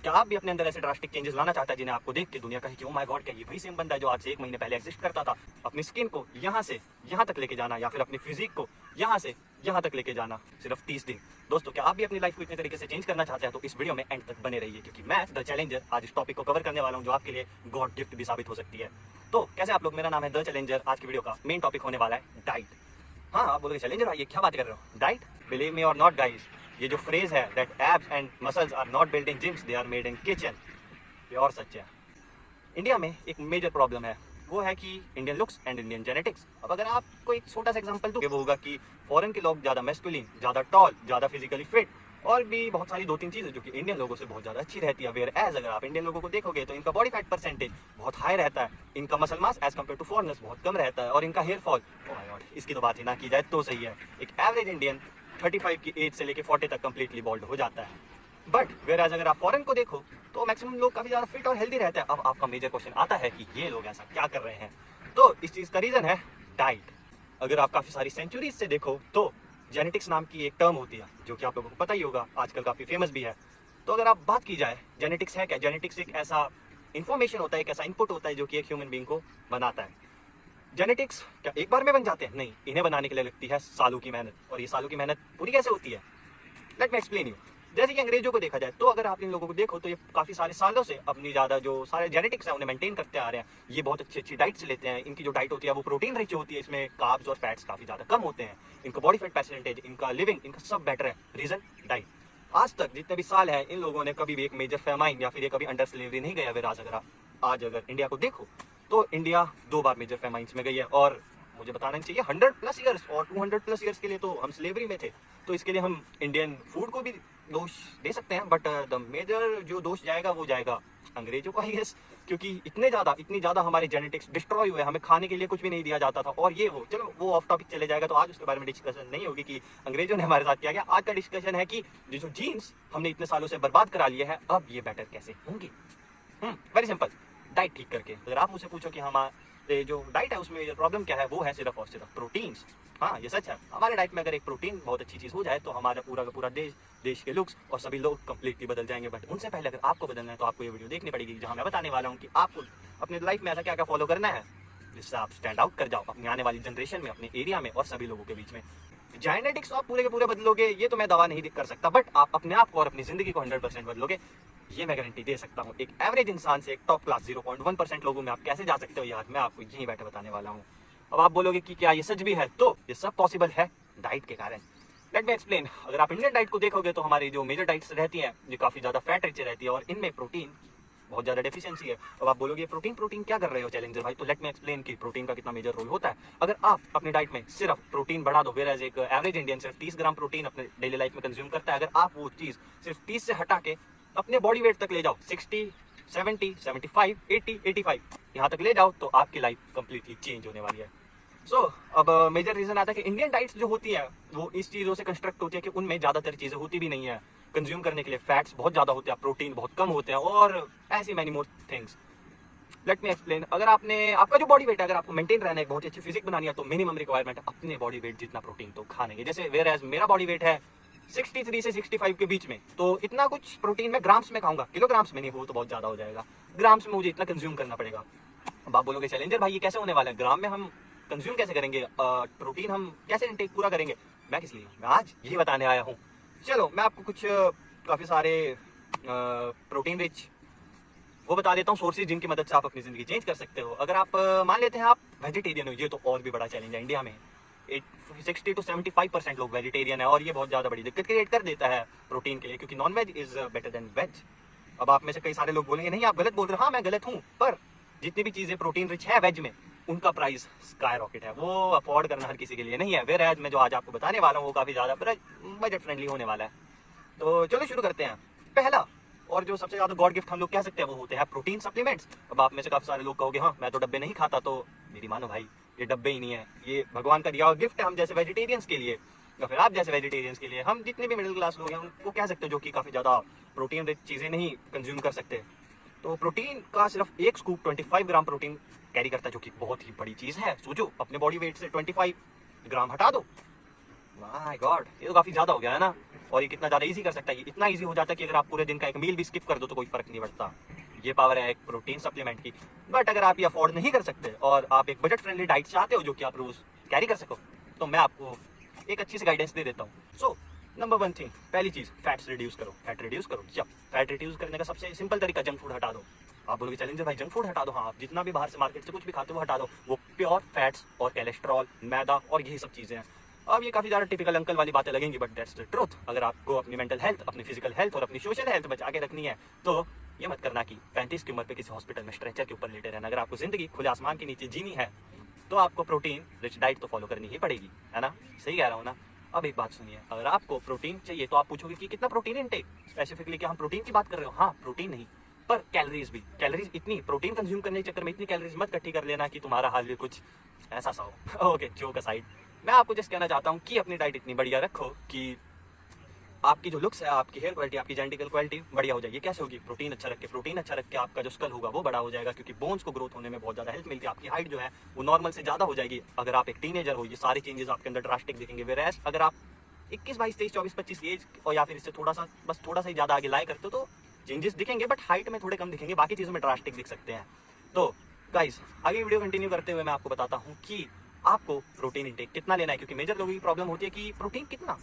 क्या आप भी अपने अंदर ऐसे ड्रास्टिक चेंजेस लाना चाहता है जिन्हें आपको देख के दुनिया कहे कि ओ माय गॉड, क्या ये वही सेम बंदा है जो आज से 1 महीने पहले एग्जिस्ट करता था? अपनी स्किन को यहाँ से यहाँ तक लेके जाना या फिर अपनी फिजिक को यहाँ से यहाँ तक लेके जाना सिर्फ 30 दिन। दोस्तों, क्या आप भी अपनी लाइफ को इतने तरीके से चेंज करना चाहते हैं तो इस वीडियो में एंड तक बने रहिए, क्योंकि मैं द चैलेंजर आज इस टॉपिक को कवर करने वाला हूँ जो आपके लिए गॉड गिफ्ट भी साबित हो सकती है। तो कैसे आप लोग, मेरा नाम है द चैलेंजर। आज की वीडियो का मेन टॉपिक होने वाला है डाइट। हाँ, आप बोलोगे चैलेंजर भाई ये क्या बात कर रहे हो, डाइट? बिलीव मी और नॉट गाइस, ये जो फ्रेज है that abs and muscles are not build in gyms, they are made in kitchen, ये और सच है। इंडिया में एक मेजर प्रॉब्लम है, वो है कि Indian looks and Indian genetics. अब अगर आपको एक छोटा सा एग्जांपल दूं, वो होगा कि फॉरेन के लोग ज़्यादा मैस्कुलिन, ज़्यादा टॉल, ज़्यादा फिजिकली फिट और भी बहुत सारी 2-3 चीज़ें जो कि इंडियन लोगों से बहुत ज़्यादा अच्छी रहती है। वेयर एज अगर आप इंडियन लोगों को देखोगे तो इनका बॉडी फैट परसेंटेज बहुत हाई रहता है, इनका muscle mass as compare to foreigners बहुत कम रहता है और इनका hair fall, oh my god, इसकी तो बात ही ना की जाए तो सही है। एक एवरेज इंडियन 35 की एज से लेके 40 तक कंप्लीटली बॉल्ड हो जाता है। बट वेयर एज अगर आप फॉरेन को देखो तो मैक्सिमम लोग काफ़ी ज़्यादा फिट और हेल्दी रहते हैं। अब आपका मेजर क्वेश्चन आता है कि ये लोग ऐसा क्या कर रहे हैं? तो इस चीज़ का रीज़न है डाइट। अगर आप काफ़ी सारी सेंचुरीज से देखो तो जेनेटिक्स नाम की एक टर्म होती है जो कि आप लोगों को पता ही होगा, आजकल काफ़ी फेमस भी है। तो अगर आप बात की जाए जेनेटिक्स है क्या, जेनेटिक्स एक ऐसा इन्फॉर्मेशन होता है, एक ऐसा इनपुट होता है जो कि एक ह्यूमन बीइंग को बनाता है। जेनेटिक्स क्या एक बार में बन जाते हैं? नहीं, इन्हें बनाने के लिए लगती है सालों की मेहनत। और ये सालों की मेहनत पूरी कैसे होती है? Let me explain you. जैसे कि अंग्रेजों को देखा जाए तो अगर आप इन लोगों को देखो तो ये काफ़ी सारे सालों से अपनी ज़्यादा जो सारे जेनेटिक्स हैं उन्हें मेंटेन करते आ रहे हैं। ये बहुत अच्छी अच्छी डाइट्स लेते हैं। इनकी जो डाइट होती है वो प्रोटीन रिच होती है, इसमें कार्ब्स और फैट्स काफ़ी ज़्यादा कम होते हैं। इनका बॉडी फैट परसेंटेज, इनका लिविंग, इनका सब बेटर है। Reason diet. आज तक जितने भी साल है इन लोगों ने कभी भी एक मेजर फेमाइन या फिर ये कभी अंडर स्लेवरी नहीं गया। विराज अगर आज अगर इंडिया को देखो तो इंडिया 2 बार मेजर फेमाइंस में गई है और मुझे बताना चाहिए 100+ ईयर्स और 200+ ईयर्स के लिए तो हम स्लेवरी में थे। तो इसके लिए हम इंडियन फूड को भी दोष दे सकते हैं, बट द मेजर जो दोष जाएगा वो जाएगा अंग्रेजों को, आई गेस, क्योंकि इतनी ज़्यादा हमारे जेनेटिक्स डिस्ट्रॉय हुए, हमें खाने के लिए कुछ भी नहीं दिया जाता था। और ये वो, चलो वो ऑफ टॉपिक चले जाएगा तो आज उसके बारे में डिस्कशन नहीं होगी कि अंग्रेजों ने हमारे साथ क्या किया। आज का डिस्कशन है कि जो जीन्स हमने इतने सालों से बर्बाद करा लिए हैं अब ये बेटर कैसे होंगे। वेरी सिंपल, डाइट ठीक करके। अगर आप मुझसे पूछो कि हमारे जो डाइट है उसमें प्रॉब्लम क्या है, वो है सिर्फ और सिर्फ प्रोटीन्स। हाँ, ये सच है। हमारे डाइट में अगर एक प्रोटीन बहुत अच्छी चीज़ हो जाए तो हमारा पूरा का पूरा देश के लुक्स और सभी लोग कंप्लीटली बदल जाएंगे। बट उनसे पहले अगर आपको बदलना है तो आपको ये वीडियो देखनी पड़ेगी, जहाँ मैं बताने वाला हूँ कि आपको अपनी लाइफ में ऐसा क्या क्या फॉलो करना है जिससे आप स्टैंड आउट कर जाओ अपनी आने वाली जनरेशन में, अपने एरिया में और सभी लोगों के बीच में। जेनेटिक्स आप पूरे के पूरे बदलोगे ये तो मैं दावा नहीं कर सकता, बट आप अपने आप को और अपनी जिंदगी को 100% बदलोगे, ये मैं गारंटी दे सकता हूँ। एक एवरेज इंसान से एक टॉप क्लास 0.1% लोगों में आप कैसे जा सकते हो यार, मैं आपको यहीं बैठे बताने वाला हूँ। अब आप बोलोगे कि क्या ये सच भी है? तो ये सब पॉसिबल है डाइट के कारण। Let me explain. अगर आप इंडियन डाइट को देखोगे तो हमारी जो मेजर डाइट्स रहती हैं ये काफ़ी ज़्यादा फैट रिच रहती है और इनमें प्रोटीन बहुत ज़्यादा डेफिशिएंसी है। अब आप बोलोगे प्रोटीन क्या कर रहे हो चैलेंजर भाई, तो लेट मी एक्सप्लेन कि प्रोटीन का कितना मेजर रोल होता है। अगर आप अपनी डाइट में सिर्फ प्रोटीन बढ़ा दो, वेयर एज एक एवरेज इंडियन सिर्फ 30 ग्राम प्रोटीन अपने डेली लाइफ में कंज्यूम करता है, अगर आप वो चीज़ सिर्फ 30 से हटा के अपने बॉडी वेट तक ले जाओ, 60, 70, 75, 80, 85 यहाँ तक ले जाओ तो आपकी लाइफ कंप्लीटली चेंज होने वाली है। अब मेजर रीजन आता है कि इंडियन डाइट्स जो होती है वो इस चीज़ों से कंस्ट्रक्ट होती है कि उनमें ज़्यादातर चीज़ें होती भी नहीं है कंज्यूम करने के लिए। फैट्स बहुत ज़्यादा होते हैं, प्रोटीन बहुत कम होते हैं और ऐसी many more things. Let me explain. अगर आपका जो बॉडी वेट है, अगर आपको मेंटेन रहना है, बहुत अच्छी फिजिक बनानी है, तो मिनिमम रिक्वायरमेंट है अपने बॉडी वेट जितना प्रोटीन तो खाने के। जैसे वेयर एज मेरा बॉडी वेट है 63 से 65 के बीच में, तो इतना कुछ प्रोटीन मैं ग्राम्स में खाऊंगा, किलोग्राम्स में नहीं, वो तो बहुत ज़्यादा हो जाएगा। ग्राम्स में मुझे इतना कंज्यूम करना पड़ेगा। अब आप बोलोगे चैलेंजर भाई ये कैसे होने वाला है, ग्राम में हम कंज्यूम कैसे करेंगे, प्रोटीन हम कैसे इनटेक पूरा करेंगे? मैं किस लिए, मैं आज यही बताने आया हूँ। चलो मैं आपको कुछ काफ़ी सारे प्रोटीन रिच वो बता देता हूँ सोर्सेज जिनकी मदद से आप अपनी ज़िंदगी चेंज कर सकते हो। अगर आप मान लेते हैं आप वेजिटेरियन हो, ये तो और भी बड़ा चैलेंज है। इंडिया में 60 to 75% लोग वेजिटेरियन है और ये बहुत ज़्यादा बड़ी दिक्कत क्रिएट कर देता है प्रोटीन के लिए, क्योंकि non veg is better than veg. अब आप में से कई सारे लोग बोलेंगे नहीं आप गलत बोल रहे हो। हाँ, मैं गलत हूँ, पर जितनी भी चीज़ें प्रोटीन रिच है वेज में उनका प्राइस स्काई रॉकेट है, वो अफोर्ड करना हर किसी के लिए नहीं है। वेयर एज मैं जो आज आपको बताने वाला हूँ वो काफ़ी ज़्यादा बजट फ्रेंडली होने वाला है। तो चलो शुरू करते हैं। पहला और जो सबसे ज़्यादा गॉड गिफ्ट हम लोग कह सकते हैं वो होते हैं प्रोटीन सप्लीमेंट्स। अब आप में से काफ़ी सारे लोग कहोगे हाँ मैं तो डब्बे नहीं खाता, तो मेरी मानो भाई ये डब्बे ही नहीं है, ये भगवान का दिया हुआ गिफ्ट है हम जैसे वेजिटेरियंस के लिए, या फिर आप जैसे वेजिटेरियंस के लिए। हम जितने भी मिडिल क्लास लोग हैं उनको कह सकते हो जो कि काफ़ी ज़्यादा प्रोटीन रिच चीज़ें नहीं कंज्यूम कर सकते। तो प्रोटीन का सिर्फ एक स्कूप 25 ग्राम प्रोटीन कैरी करता है, जो कि बहुत ही बड़ी चीज़ है। सोचो अपने बॉडी वेट से 25 ग्राम हटा दो, माय गॉड, ये तो काफी ज्यादा हो गया है ना। और ये कितना ज्यादा इजी कर सकता है, ये इतना इजी हो जाता है कि अगर आप पूरे दिन का एक मील भी स्किप कर दो तो कोई फर्क नहीं पड़ता। ये पावर है एक प्रोटीन सप्लीमेंट की। बट अगर आप ये अफोर्ड नहीं कर सकते और आप एक बजट फ्रेंडली डाइट चाहते हो जो कि आप रोज कैरी कर सको, तो मैं आपको एक अच्छी सी गाइडेंस दे देता हूँ। सो नंबर 1 थिंग, पहली चीज, फैट्स रिड्यूस करो। फैट रिड्यूस करो, जब फैट रिड्यूस करने का सबसे सिंपल तरीका, जंक फूड हटा दो। आप बोलोगे चैलेंजर भाई जंक फूड हटा दो, हाँ आप जितना भी बाहर से मार्केट से कुछ भी खाते हो वो हटा दो, वो प्योर फैट्स और कोलेस्ट्रॉल, मैदा और यही सब चीजें हैं। अब ये काफी ज्यादा टिपिकल अंकल वाली बातें लगेंगी, बट दैट्स द ट्रूथ। अगर आपको अपनी मेंटल हेल्थ, अपनी फिजिकल हेल्थ और अपनी सोशल हेल्थ बचा के रखनी है तो ये मत करना कि 35 की उम्र पे किसी हॉस्पिटल में स्ट्रेचर के ऊपर लेटे रहना। अगर आपको जिंदगी खुले आसमान के नीचे जीनी है तो आपको प्रोटीन रिच डाइट तो फॉलो करनी ही पड़ेगी, है ना। सही कह रहा हूँ ना। अब एक बात सुनिए, अगर आपको प्रोटीन चाहिए तो आप पूछोगे कि कितना प्रोटीन इनटेक, स्पेसिफिकली क्या हम प्रोटीन की बात कर रहे हो? हाँ प्रोटीन नहीं, पर कैलोरीज भी। कैलोरीज इतनी, प्रोटीन कंज्यूम करने के चक्कर में इतनी कैलोरीज मत इकट्ठी कर लेना कि तुम्हारा हाल भी कुछ ऐसा सा हो। ओके, जोक असाइड, मैं आपको जस्ट कहना चाहता हूँ कि अपनी डाइट इतनी बढ़िया रखो कि आपकी जो लुक्स है, आपकी हेयर क्वालिटी, आपकी जेनेटिकल क्वालिटी बढ़िया हो जाएगी। कैसे होगी? प्रोटीन अच्छा रख के आपका जो स्कल होगा वो बड़ा हो जाएगा, क्योंकि बोन्स को ग्रोथ होने में बहुत ज्यादा हेल्प मिलती है। आपकी हाइट जो है वो नॉर्मल से ज्यादा हो जाएगी। अगर आप एक टीनेजर हो, ये सारे चेंजेस आपके अंदर ड्रास्टिक दिखेंगे। वेराज अगर आप 21, 22, 23, 24, 25 एज और या फिर इससे थोड़ा सा ही ज्यादा आगे लाए करते हो तो चेंजेस दिखेंगे, बट हाइट में थोड़े कम दिखेंगे, बाकी चीजों में ड्रास्टिक दिख सकते हैं। तो गाइस, आगे वीडियो कंटिन्यू करते हुए मैं आपको बताता हूँ कि आपको प्रोटीन इंटेक कितना लेना है, क्योंकि मेजर लोगों की प्रॉब्लम होती है कि प्रोटीन कितना।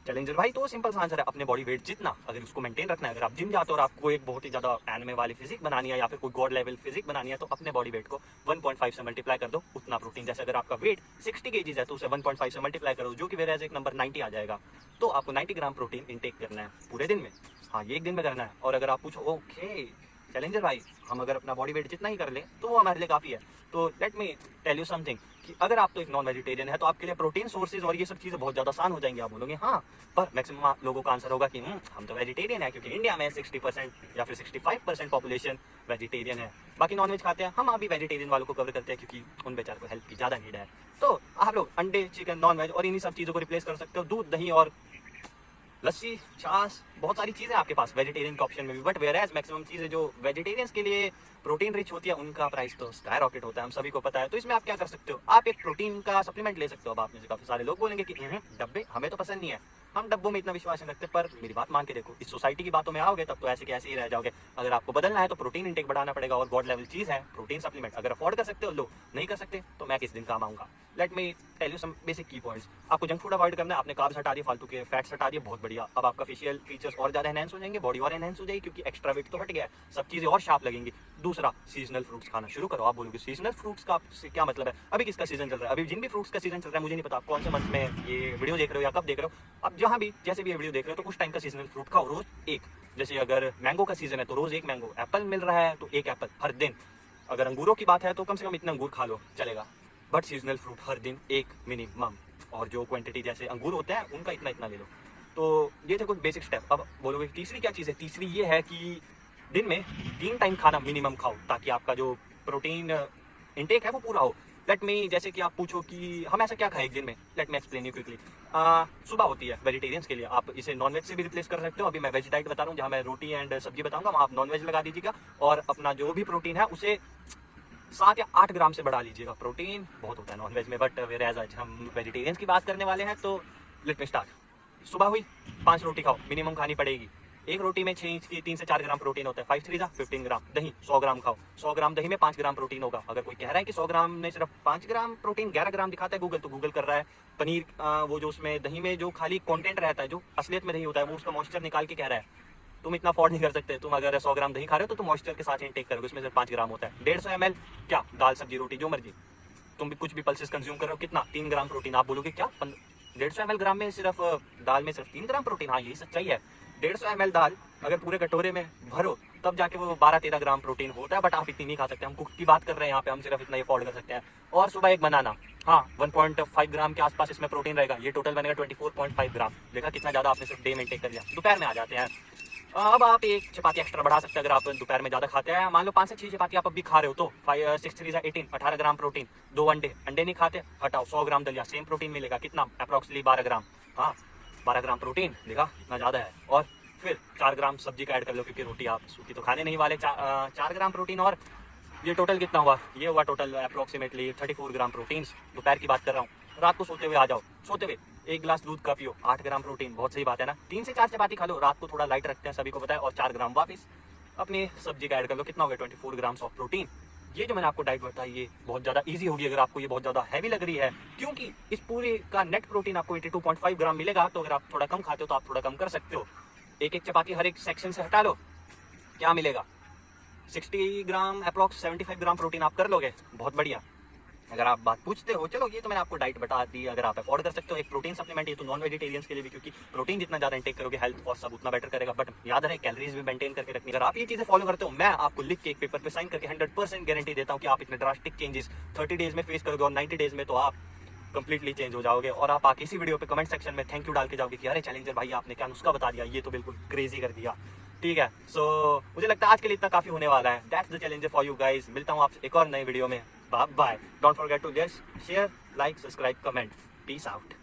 चैलेंजर भाई तो सिंपल सा आंसर है, अपने बॉडी वेट जितना, अगर उसको मेंटेन रखना है। अगर आप जिम जाते हो और आपको एक बहुत ही ज्यादा एनिमे वाली फिजिक बनानी है या फिर कोई गॉड लेवल फिजिक बनानी है, तो अपने बॉडी वेट को 1.5 से मल्टीप्लाई कर दो, उतना प्रोटीन। जैसे अगर आपका वेट 60 kg है तो उसे 1.5 से मल्टीप्लाई करो, जो कि वेराज एक नंबर 90 आ जाएगा। तो आपको 90 ग्राम प्रोटीन इंटेक करना है पूरे दिन में। हाँ, ये एक दिन में करना है। और अगर आप पूछो ओके चैलेंजर भाई, हम अगर अपना बॉडी वेट जितना ही कर लें तो वो हमारे लिए काफ़ी है, तो let me tell you something कि अगर आप तो एक नॉन वेजिटेरियन है तो आपके लिए प्रोटीन सोर्सेज और ये सब चीज़ें बहुत ज़्यादा आसान हो जाएंगी। आप बोलोगे हाँ, पर मैक्सिमम लोगों का आंसर होगा कि हम तो वेजिटेरियन है, क्योंकि इंडिया में 60% या फिर 65% पॉपुलेशन वेजिटेरियन है, बाकी नॉन वेज खाते हैं। हम अभी वेजिटेरियन वालों को कवर करते हैं क्योंकि उन बेचारों को हेल्प की ज़्यादा नीड है। तो आप लोग अंडे, चिकन, नॉन वेज और इन्हीं सब चीज़ों को रिप्लेस कर सकते हो, दूध, दही और लस्सी, छाछ, बहुत सारी चीज़ें आपके पास वेजिटेरियन के ऑप्शन में भी। बट वेराज मैक्सिमम चीज़ें जो वेजिटेरियंस के लिए प्रोटीन रिच होती है उनका प्राइस तो स्काई रॉकेट होता है, हम सभी को पता है। तो इसमें आप क्या कर सकते हो, आप एक प्रोटीन का सप्लीमेंट ले सकते हो। अब आप में से काफ़ी सारे लोग बोलेंगे कि डब्बे हमें तो पसंद नहीं है, हम डब्बों में इतना विश्वास नहीं रखते। पर मेरी बात मान के देखो, इस सोसाइटी की बातों में आओगे तब तो ऐसे के ऐसे ही रह जाओगे। अगर आपको बदलना है तो प्रोटीन इंटेक बढ़ाना पड़ेगा, और गॉड लेवल चीज़ है प्रोटीन सप्लीमेंट। अगर अफोर्ड कर सकते हो लो, नहीं कर सकते तो मैं किस दिन काम आऊँगा। Let me tell you some basic key points. आपको जंक फूड अवॉइड करना है, आपने कार्ब्स हटा दिए, फालतू के फैट्स हटा दिए, बहुत बढ़िया। अब आपका फेशियल फीचर्स और ज्यादा एनहेंस हो जाएंगे, बॉडी और एनहेंस हो जाएगी, क्योंकि एक्स्ट्रा वेट तो हट गया है, सब चीजें और शार्प लगेंगी। दूसरा, सीजनल फ्रूट्स खाना शुरू करो। आप बोलोगे सीजनल फ्रूट्स का क्या मतलब है? अभी किसका सीजन चल रहा है? अभी जिन भी फ्रूट्स का सीजन चल रहा है, मुझे नहीं पता कौन से मंथ में ये वीडियो देख रहे हो या कब देख रहे हो। अब जहाँ भी जैसे भी ये वीडियो देख रहे हो तो उस टाइम का सीजनल फ्रूट खाओ, रोज एक। जैसे अगर मैंगो का सीजन है तो रोज एक मैंगो, एप्पल मिल रहा है तो एक एप्पल हर दिन। अगर अंगूरों की बात है तो कम से कम इतना अंगूर खा लो, चलेगा। बट सीजनल फ्रूट हर दिन एक मिनिमम, और जो क्वांटिटी जैसे अंगूर होते हैं उनका इतना इतना ले लो। तो ये थे कुछ बेसिक स्टेप। अब बोलोगे तीसरी क्या चीज़ है? तीसरी ये है कि दिन में 3 टाइम खाना मिनिमम खाओ, ताकि आपका जो प्रोटीन इंटेक है वो पूरा हो। लेट मी, जैसे कि आप पूछो कि हम ऐसा क्या खाएं एक दिन में, let me explain you quickly. सुबह होती है वेजिटेरियंस के लिए, आप इसे नॉन वेज से भी रिप्लेस कर सकते हो। अभी मैं वेज डाइट बता रहा हूँ, जहाँ मैं रोटी एंड सब्जी बताऊंगा, वहाँ आप नॉन वेज लगा दीजिएगा, और अपना जो भी प्रोटीन है उसे 7 या 8 ग्राम से बढ़ा लीजिएगा। प्रोटीन बहुत होता है नॉनवेज में, बट वेराज आज हम वेजिटेरियंस की बात करने वाले हैं, तो लेट मी स्टार्ट। सुबह हुई, 5 रोटी खाओ, मिनिमम खानी पड़ेगी। एक रोटी में 3 से 4 ग्राम प्रोटीन होता है, 5 3 15 ग्राम। दही 100 ग्राम खाओ, 100 ग्राम दही में 5 ग्राम प्रोटीन होगा। अगर कोई कह रहा है कि 100 ग्राम में सिर्फ 5 ग्राम प्रोटीन, 11 ग्राम दिखाता है गूगल, तो गूगल कर रहा है। पनीर वो जो उसमें दही में जो खाली कंटेंट रहता है, जो असलियत में दही होता है, वो उसका मॉइस्चर निकाल के कह रहा है। तुम इतना अफोर्ड नहीं कर सकते। तुम अगर 100 ग्राम दही खा रहे हो तो तुम मॉइस्चर के साथ इनटेक करोगे, उसमें सिर्फ 5 ग्राम होता है। 150 ml क्या, दाल सब्जी रोटी जो मर्जी, तुम भी कुछ भी पल्सेस कंज्यूम कर रहे हो, कितना, 3 ग्राम प्रोटीन। आप बोलोगे क्या 150 ml ग्राम में सिर्फ दाल में सिर्फ 3 ग्राम प्रोटीन? हाँ, यही सच्चाई है। 150 ml दाल अगर पूरे कटोरे में भरो तब जाके वो 12-13 ग्राम प्रोटीन होता है, बट आप इतनी नहीं खा सकते। हम कुक की बात कर रहे हैं यहाँ पे, हम सिर्फ इतना अफोर्ड कर सकते हैं। और सुबह एक बनाना, हाँ 1.5 ग्राम के आसपास इसमें प्रोटीन रहेगा, ये टोटल बनेगा 24.5 ग्राम। देखा कितना ज्यादा आपने सिर्फ डे में टेक कर लिया। दोपहर में आ जाते हैं, अब आप एक चपाती एक्स्ट्रा बढ़ा सकते हैं अगर आप दोपहर में ज्यादा खाते हैं। मान लो 5 से 6 चपाती आप अभी खा रहे हो तो 5 6 3 18 18 ग्राम प्रोटीन। 2 अंडे नहीं खाते, हटाओ, 100 ग्राम दलिया, सेम प्रोटीन मिलेगा, कितना, अप्रोक्सीमेटली 12 ग्राम। हाँ 12 ग्राम प्रोटीन, देखा इतना ज्यादा है। और फिर 4 ग्राम सब्जी का ऐड कर लो, क्योंकि रोटी आप सूखी तो खाने नहीं वाले। 4 ग्राम प्रोटीन, और ये टोटल कितना हुआ? ये हुआ टोटल अप्रोक्सीमेटली 34 ग्राम प्रोटीन। दोपहर की बात कर रहा हूँ। रात को सोते हुए आ जाओ, सोते हुए एक गिलास दूध का पियो, 8 ग्राम प्रोटीन, बहुत सही बात है ना। 3 से 4 चपाती खा लो, रात को थोड़ा लाइट रखते हैं सभी को पता है, और 4 ग्राम वापस अपनी सब्जी का ऐड कर लो, कितना हो गया 24 ग्राम्स ऑफ प्रोटीन। ये जो मैंने आपको डाइट बताई ये बहुत ज़्यादा इजी होगी अगर आपको ये बहुत ज़्यादा हैवी लग रही है, क्योंकि इस पूरे का नेट प्रोटीन आपको 82.5 ग्राम मिलेगा। तो अगर आप थोड़ा कम खाते हो तो आप थोड़ा कम कर सकते हो, एक एक चपाती हर एक सेक्शन से हटा लो, क्या मिलेगा 60 ग्राम अप्रॉक्स 75 ग्राम प्रोटीन आप कर लोगे, बहुत बढ़िया। अगर आप बात पूछते हो, चलो ये तो मैंने आपको डाइट बता दी, अगर आप अफोर्ड कर सकते हो एक प्रोटीन सप्लीमेंट, ये तो नॉन वेजिटेरियंस के लिए भी, क्योंकि प्रोटीन जितना ज़्यादा इंटेक करोगे हेल्थ और सब उतना बेटर करेगा। बट याद रहे कैलोरीज भी मेंटेन करके रखनी। अगर आप ये चीज़ें फॉलो करते हो, मैं आपको लिख के एक पेपर पे साइन करके 100% गारंटी देता हूँ कि आप इतने ड्रास्टिक चेंजेस 30 डेज में फेस करोगे, और 90 डेज में तो आप कंप्लीटली चेंज हो जाओगे। और आप आके इसी वीडियो पे कमेंट सेक्शन में थैंक यू डाल के जाओगे कि अरे चैलेंजर भाई आपने क्या नुस्खा बता दिया, ये तो बिल्कुल क्रेजी कर दिया। ठीक है, सो मुझे लगता है आज के लिए इतना काफी होने वाला है। That's the challenger for you guys. मिलता हूँ आपसे एक और नई वीडियो में। Bye bye. Don't forget to just share, like, subscribe, comment. Peace out.